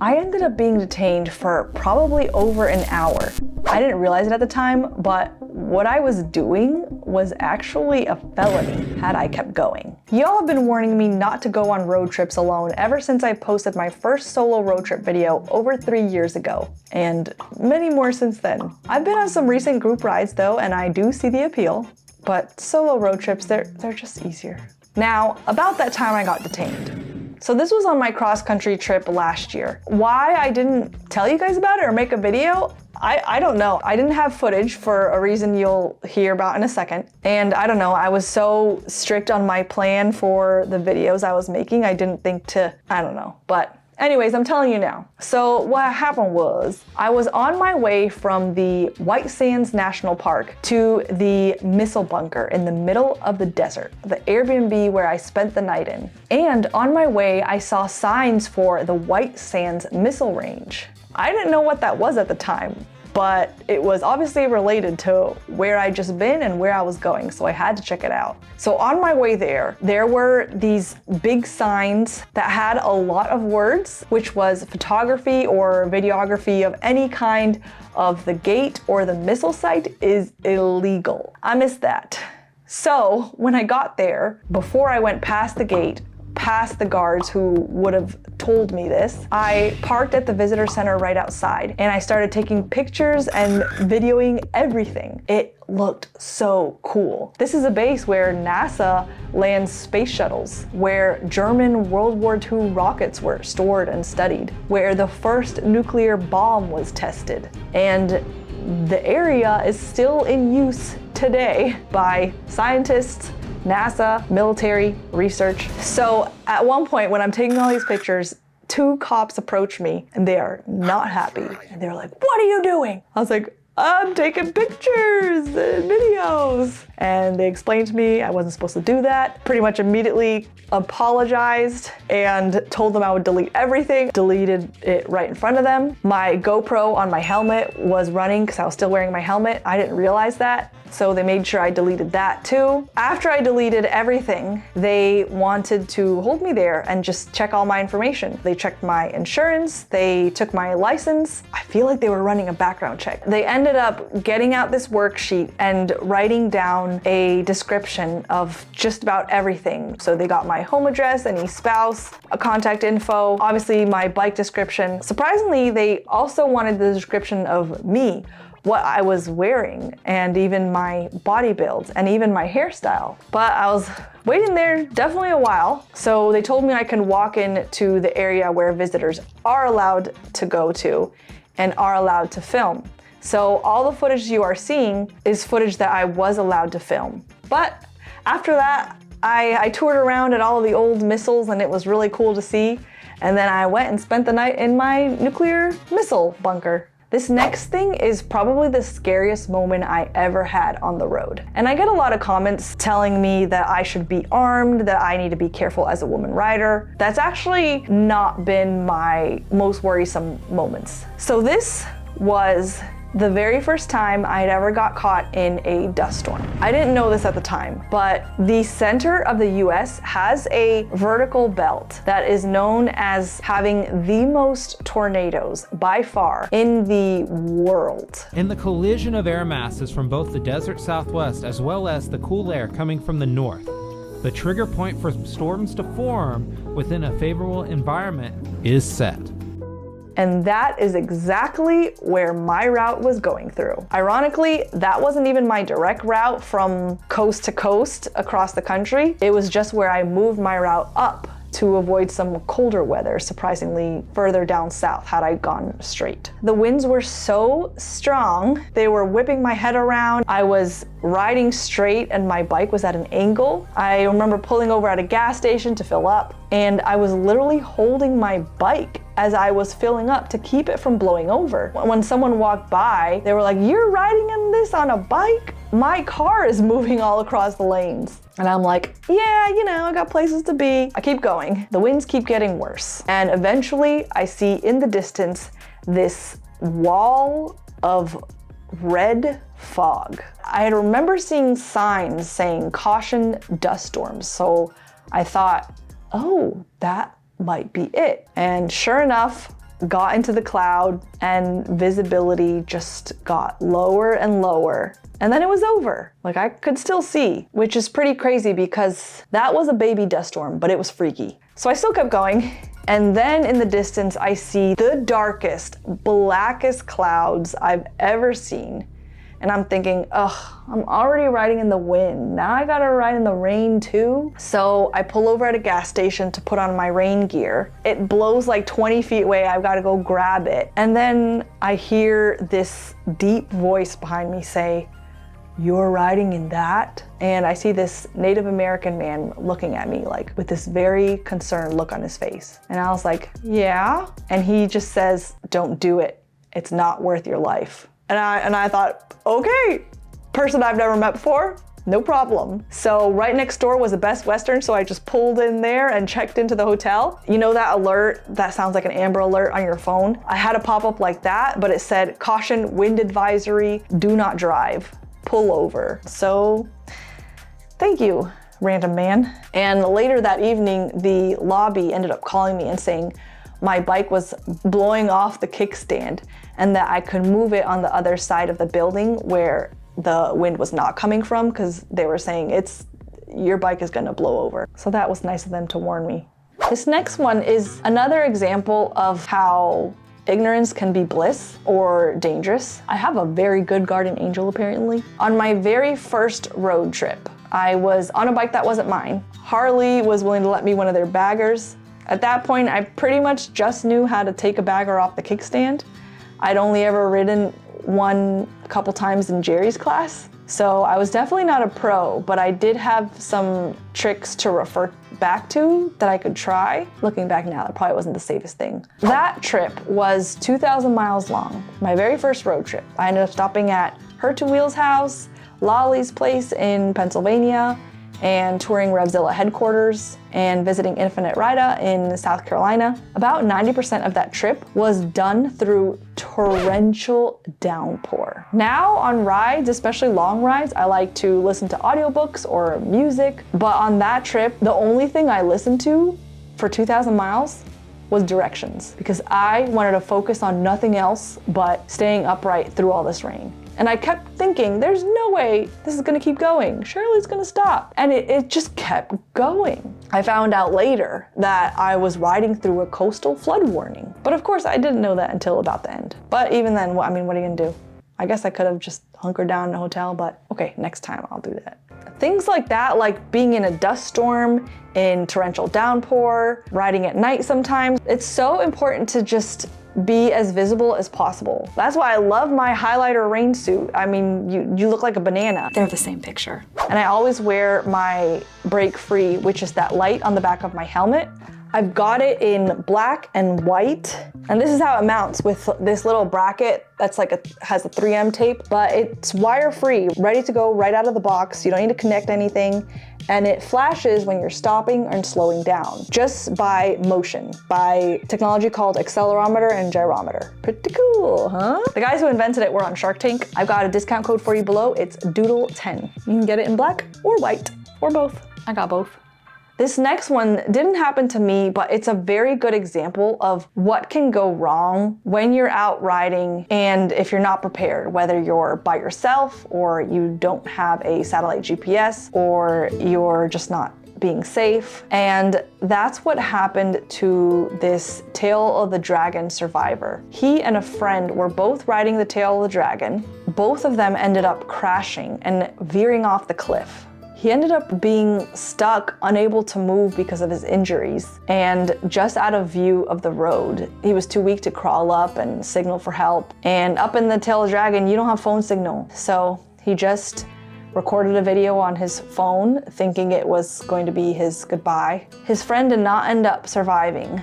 I ended up being detained for probably over an hour. I didn't realize it at the time, but what I was doing was actually a felony had I kept going. Y'all have been warning me not to go on road trips alone ever since I posted my first solo road trip video over 3 years ago, and many more since then. I've been on some recent group rides though, and I do see the appeal, but solo road trips, they're just easier. Now, about that time I got detained. So this was on my cross-country trip last year. Why I didn't tell you guys about it or make a video, I don't know. I didn't have footage for a reason you'll hear about in a second. And I don't know, I was so strict on my plan for the videos I was making, I didn't think to, I don't know. But anyways, I'm telling you now. So what happened was, I was on my way from the White Sands National Park to the missile bunker in the middle of the desert, the Airbnb where I spent the night in. And on my way, I saw signs for the White Sands Missile Range. I didn't know what that was at the time, but it was obviously related to where I'd just been and where I was going, so I had to check it out. So on my way there were these big signs that had a lot of words, which was photography or videography of any kind of the gate or the missile site is illegal. I missed that. So when I got there, before I went past the gate, past the guards who would have told me this, I parked at the visitor center right outside and I started taking pictures and videoing everything. It looked so cool. This is a base where NASA lands space shuttles, where German World War II rockets were stored and studied, where the first nuclear bomb was tested, and the area is still in use today by scientists, NASA, military, research. So at one point when I'm taking all these pictures, 2 cops approach me and they are not happy. And they're like, "What are you doing?" I was like, "I'm taking pictures and videos." And they explained to me I wasn't supposed to do that. Pretty much immediately apologized and told them I would delete everything. Deleted it right in front of them. My GoPro on my helmet was running because I was still wearing my helmet. I didn't realize that. So they made sure I deleted that too. After I deleted everything, they wanted to hold me there and just check all my information. They checked my insurance, they took my license. I feel like they were running a background check. They ended up getting out this worksheet and writing down a description of just about everything. So they got my home address, any spouse, a contact info, obviously my bike description. Surprisingly, they also wanted the description of me, what I was wearing, and even my body build, and even my hairstyle. But I was waiting there definitely a while, so they told me I can walk in to the area where visitors are allowed to go to and are allowed to film. So all the footage you are seeing is footage that I was allowed to film. But after that, I toured around at all of the old missiles and it was really cool to see. And then I went and spent the night in my nuclear missile bunker. This next thing is probably the scariest moment I ever had on the road. And I get a lot of comments telling me that I should be armed, that I need to be careful as a woman rider. That's actually not been my most worrisome moments. So this was the very first time I'd ever got caught in a dust storm. I didn't know this at the time, but the center of the US has a vertical belt that is known as having the most tornadoes by far in the world. In the collision of air masses from both the desert southwest as well as the cool air coming from the north, the trigger point for storms to form within a favorable environment is set. And that is exactly where my route was going through. Ironically, that wasn't even my direct route from coast to coast across the country. It was just where I moved my route up to avoid some colder weather, surprisingly further down south had I gone straight. The winds were so strong, they were whipping my head around. I was riding straight and my bike was at an angle. I remember pulling over at a gas station to fill up, and I was literally holding my bike as I was filling up to keep it from blowing over. When someone walked by, they were like, "You're riding in this on a bike?" My car is moving all across the lanes. And I'm like, yeah, you know, I got places to be. I keep going. The winds keep getting worse. And eventually I see in the distance this wall of red fog. I remember seeing signs saying caution dust storms. So I thought, oh, that might be it. And sure enough, got into the cloud and visibility just got lower and lower. And then it was over. Like, I could still see, which is pretty crazy because that was a baby dust storm, but it was freaky. So I still kept going. And then in the distance, I see the darkest, blackest clouds I've ever seen. And I'm thinking, ugh, I'm already riding in the wind. Now I gotta ride in the rain too. So I pull over at a gas station to put on my rain gear. It blows like 20 feet away. I've gotta go grab it. And then I hear this deep voice behind me say, "You're riding in that?" And I see this Native American man looking at me like with this very concerned look on his face. And I was like, yeah. And he just says, "Don't do it. It's not worth your life." And I thought, okay, person I've never met before, no problem. So right next door was a Best Western, so I just pulled in there and checked into the hotel. You know that alert that sounds like an Amber Alert on your phone? I had a pop-up like that, but it said, "Caution, wind advisory, do not drive, pull over." So thank you, random man. And later that evening, the lobby ended up calling me and saying my bike was blowing off the kickstand and that I could move it on the other side of the building where the wind was not coming from, because they were saying your bike is gonna blow over. So that was nice of them to warn me. This next one is another example of how ignorance can be bliss or dangerous. I have a very good guardian angel apparently. On my very first road trip, I was on a bike that wasn't mine. Harley was willing to let me one of their baggers. At that point, I pretty much just knew how to take a bagger off the kickstand. I'd only ever ridden one a couple times in Jerry's class. So I was definitely not a pro, but I did have some tricks to refer back to that I could try. Looking back now, that probably wasn't the safest thing. That trip was 2,000 miles long, my very first road trip. I ended up stopping at Her Two Wheels house, Lolly's place in Pennsylvania, and touring Revzilla headquarters and visiting Infinite Rida in South Carolina. About 90% of that trip was done through torrential downpour. Now on rides, especially long rides, I like to listen to audiobooks or music, but on that trip, the only thing I listened to for 2,000 miles was directions, because I wanted to focus on nothing else but staying upright through all this rain. And I kept thinking, there's no way this is gonna keep going. Surely it's gonna stop. And it just kept going. I found out later that I was riding through a coastal flood warning. But of course I didn't know that until about the end. But even then, what are you gonna do? I guess I could have just hunkered down in a hotel, but okay, next time I'll do that. Things like that, like being in a dust storm, in torrential downpour, riding at night sometimes, it's so important to just be as visible as possible. That's why I love my highlighter rain suit. I mean, you look like a banana. They're the same picture. And I always wear my break free, which is that light on the back of my helmet. I've got it in black and white. And this is how it mounts with this little bracket that's has a 3M tape, but it's wire free, ready to go right out of the box. You don't need to connect anything. And it flashes when you're stopping and slowing down, just by motion, by technology called accelerometer and gyrometer. Pretty cool, huh? The guys who invented it were on Shark Tank. I've got a discount code for you below. It's Doodle10. You can get it in black or white, or both. I got both. This next one didn't happen to me, but it's a very good example of what can go wrong when you're out riding and if you're not prepared, whether you're by yourself or you don't have a satellite GPS or you're just not being safe. And that's what happened to this Tail of the Dragon survivor. He and a friend were both riding the Tail of the Dragon. Both of them ended up crashing and veering off the cliff. He ended up being stuck, unable to move because of his injuries, and just out of view of the road. He was too weak to crawl up and signal for help. And up in the Tail of the Dragon, you don't have phone signal. So he just recorded a video on his phone, thinking it was going to be his goodbye. His friend did not end up surviving,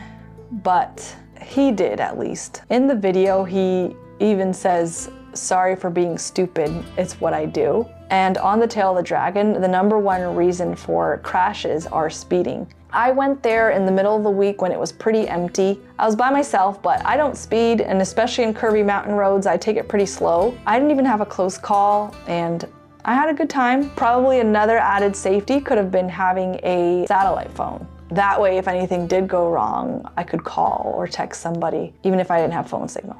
but he did at least. In the video, he even says, "Sorry for being stupid, it's what I do." And on the Tail of the Dragon, the #1 reason for crashes are speeding. I went there in the middle of the week when it was pretty empty. I was by myself, but I don't speed, and especially in curvy mountain roads, I take it pretty slow. I didn't even have a close call, and I had a good time. Probably another added safety could have been having a satellite phone. That way, if anything did go wrong, I could call or text somebody, even if I didn't have phone signal.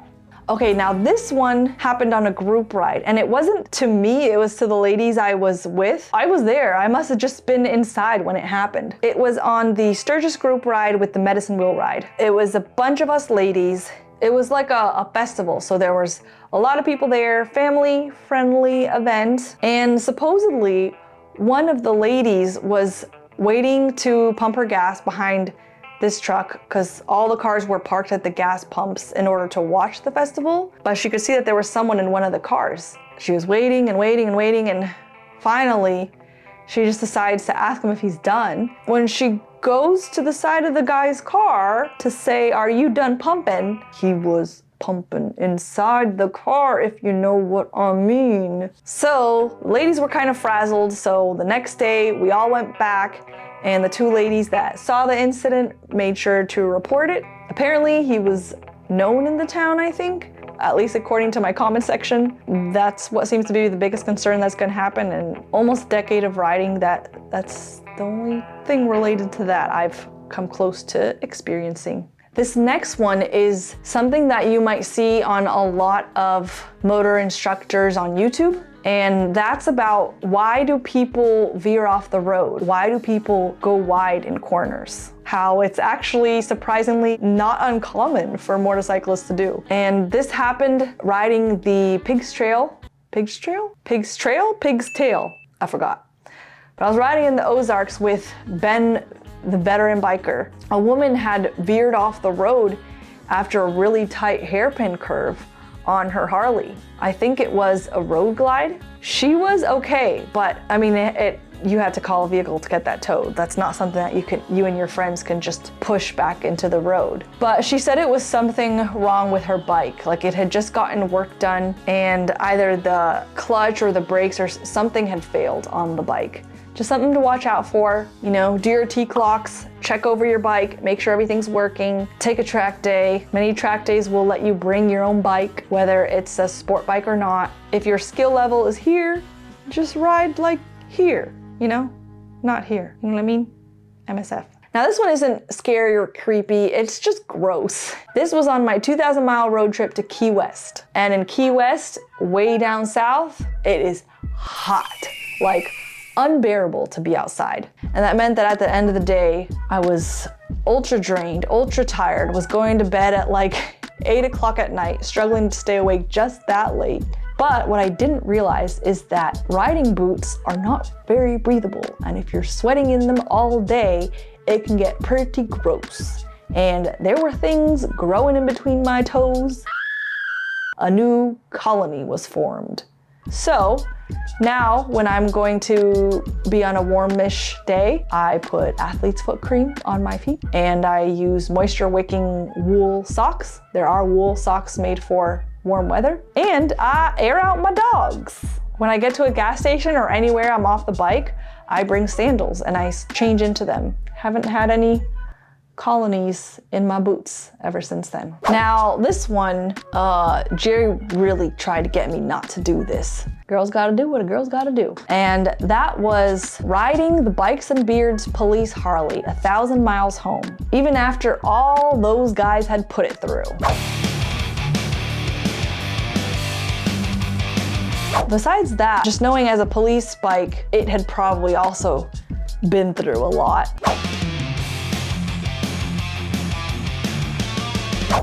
Okay, now this one happened on a group ride, and it wasn't to me, it was to the ladies I was with. I was there, I must have just been inside when it happened. It was on the Sturgis group ride with the medicine wheel ride. It was a bunch of us ladies. It was like a festival, so there was a lot of people there, family-friendly event, and supposedly one of the ladies was waiting to pump her gas behind this truck because all the cars were parked at the gas pumps in order to watch the festival, but she could see that there was someone in one of the cars. She was waiting and waiting and waiting, and finally she just decides to ask him if he's done. When she goes to the side of the guy's car to say, "Are you done pumping?" He was pumping inside the car, if you know what I mean. So ladies were kind of frazzled, so the next day we all went back, and the two ladies that saw the incident made sure to report it. Apparently he was known in the town, I think, at least according to my comment section. That's what seems to be the biggest concern that's gonna happen in almost a decade of riding. That's the only thing related to that I've come close to experiencing. This next one is something that you might see on a lot of motor instructors on YouTube. And that's about, why do people veer off the road? Why do people go wide in corners? How it's actually surprisingly not uncommon for motorcyclists to do. And this happened riding the Pig's Trail. Pig's Trail? Pig's Trail? Pig's Tail. I forgot. But I was riding in the Ozarks with Ben, the veteran biker. A woman had veered off the road after a really tight hairpin curve on her Harley. I think it was a road glide. She was okay, but I mean, you had to call a vehicle to get that towed. That's not something that you and your friends can just push back into the road. But she said it was something wrong with her bike. Like, it had just gotten work done and either the clutch or the brakes or something had failed on the bike. Just something to watch out for, you know, do your T-clocks, check over your bike, make sure everything's working, take a track day. Many track days will let you bring your own bike, whether it's a sport bike or not. If your skill level is here, just ride like here, you know, not here, you know what I mean? MSF. Now this one isn't scary or creepy, it's just gross. This was on my 2,000-mile road trip to Key West. And in Key West, way down south, it is hot, like unbearable to be outside. And that meant that at the end of the day, I was ultra drained, ultra tired, was going to bed at like 8 o'clock at night, struggling to stay awake just that late. But what I didn't realize is that riding boots are not very breathable. And if you're sweating in them all day, it can get pretty gross. And there were things growing in between my toes. A new colony was formed. So now when I'm going to be on a warmish day, I put athlete's foot cream on my feet and I use moisture wicking wool socks. There are wool socks made for warm weather, and I air out my dogs. When I get to a gas station or anywhere I'm off the bike, I bring sandals and I change into them. Haven't had any colonies in my boots ever since then. Now this one, Jerry really tried to get me not to do this. Girls gotta do what a girl's gotta do. And that was riding the Bikes and Beards police Harley 1,000 miles home, even after all those guys had put it through. Besides that, just knowing as a police bike, it had probably also been through a lot.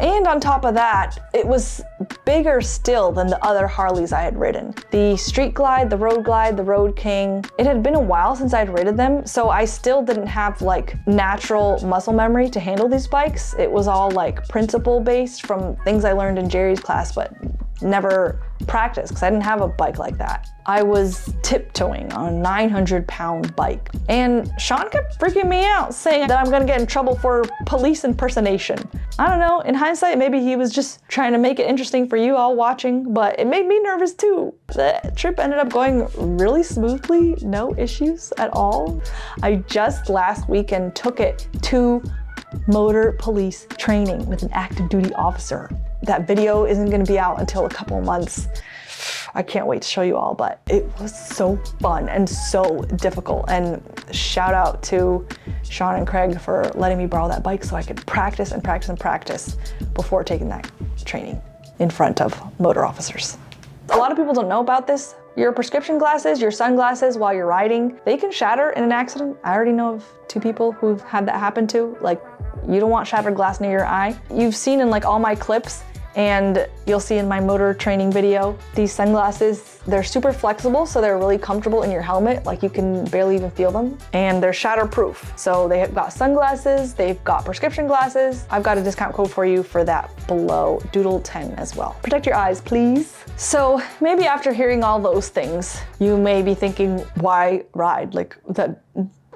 And on top of that, it was bigger still than the other Harleys I had ridden. The Street Glide, the Road King. It had been a while since I'd ridden them, so I still didn't have like natural muscle memory to handle these bikes. It was all like principle based from things I learned in Jerry's class, but never practiced because I didn't have a bike like that. I was tiptoeing on a 900-pound bike. And Sean kept freaking me out, saying that I'm gonna get in trouble for police impersonation. I don't know, in hindsight, maybe he was just trying to make it interesting for you all watching, but it made me nervous too. The trip ended up going really smoothly, no issues at all. I just last weekend took it to motor police training with an active duty officer. That video isn't gonna be out until a couple months. I can't wait to show you all, but it was so fun and so difficult. And shout out to Sean and Craig for letting me borrow that bike so I could practice and practice and practice before taking that training in front of motor officers. A lot of people don't know about this. Your prescription glasses, your sunglasses while you're riding, they can shatter in an accident. I already know of 2 people who've had that happen to. Like, you don't want shattered glass near your eye. You've seen in like all my clips, and you'll see in my motor training video, these sunglasses, they're super flexible, so they're really comfortable in your helmet, like you can barely even feel them. And they're shatterproof. So they've got sunglasses, they've got prescription glasses. I've got a discount code for you for that below, Doodle10 as well. Protect your eyes, please. So maybe after hearing all those things, you may be thinking, why ride? Like,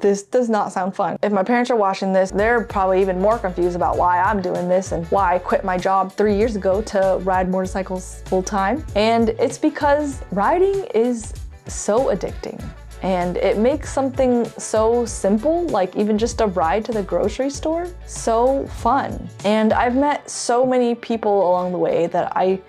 this does not sound fun. If my parents are watching this, they're probably even more confused about why I'm doing this and why I quit my job 3 years ago to ride motorcycles full time. And it's because riding is so addicting. And it makes something so simple, like even just a ride to the grocery store, so fun. And I've met so many people along the way that I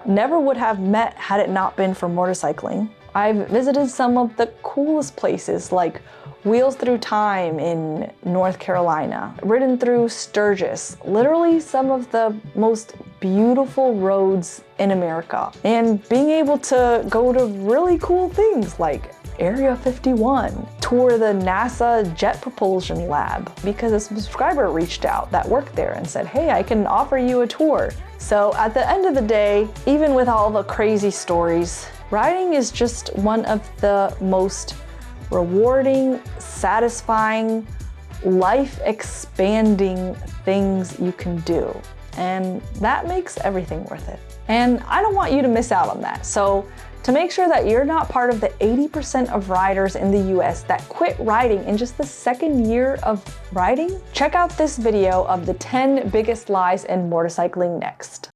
never would have met had it not been for motorcycling. I've visited some of the coolest places like Wheels Through Time in North Carolina, ridden through Sturgis, literally some of the most beautiful roads in America, and being able to go to really cool things like Area 51, tour the NASA Jet Propulsion Lab, because a subscriber reached out that worked there and said, hey, I can offer you a tour. So at the end of the day, even with all the crazy stories, riding is just one of the most rewarding, satisfying, life-expanding things you can do. And that makes everything worth it. And I don't want you to miss out on that. So to make sure that you're not part of the 80% of riders in the US that quit riding in just the 2nd year of riding, check out this video of the 10 biggest lies in motorcycling next.